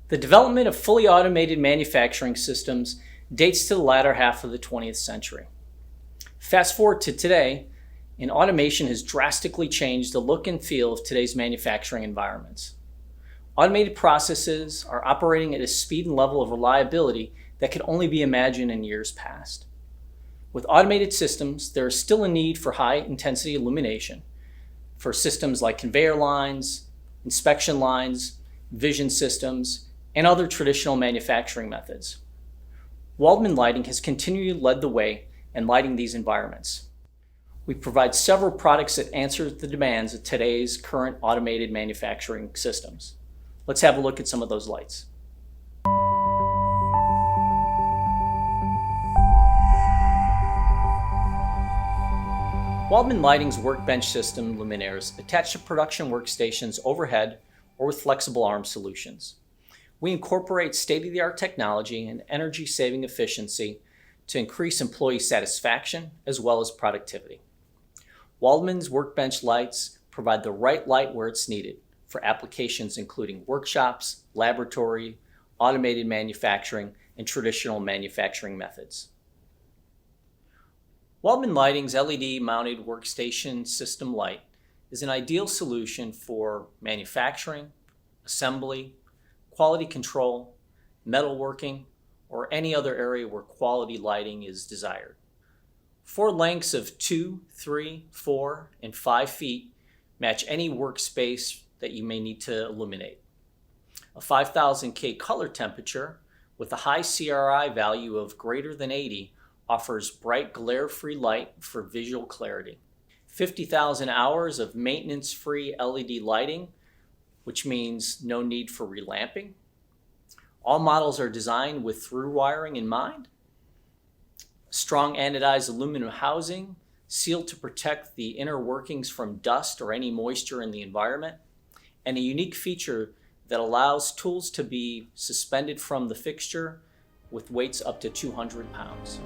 The development of fully automated manufacturing systems dates to the latter half of the 20th century. Fast forward to today, and automation has drastically changed the look and feel of today's manufacturing environments. Automated processes are operating at a speed and level of reliability that could only be imagined in years past. With automated systems, there is still a need for high-intensity illumination for systems like conveyor lines, inspection lines, vision systems, and other traditional manufacturing methods. Waldman Lighting has continually led the way in lighting these environments. We provide several products that answer the demands of today's current automated manufacturing systems. Let's have a look at some of those lights. Waldman Lighting's Workbench system luminaires attach to production workstations overhead or with flexible arm solutions. We incorporate state-of-the-art technology and energy-saving efficiency to increase employee satisfaction as well as productivity. Waldman's Workbench lights provide the right light where it's needed for applications including workshops, laboratory, automated manufacturing, and traditional manufacturing methods. Waldman Lighting's LED-mounted workstation system light is an ideal solution for manufacturing, assembly, quality control, metalworking, or any other area where quality lighting is desired. 4 lengths of 2, 3, 4, and 5 feet match any workspace that you may need to illuminate. A 5000 K color temperature with a high CRI value of greater than 80 offers bright glare-free light for visual clarity. 50,000 hours of maintenance-free LED lighting, which means no need for relamping. All models are designed with through wiring in mind. Strong anodized aluminum housing, sealed to protect the inner workings from dust or any moisture in the environment, and a unique feature that allows tools to be suspended from the fixture with weights up to 200 pounds.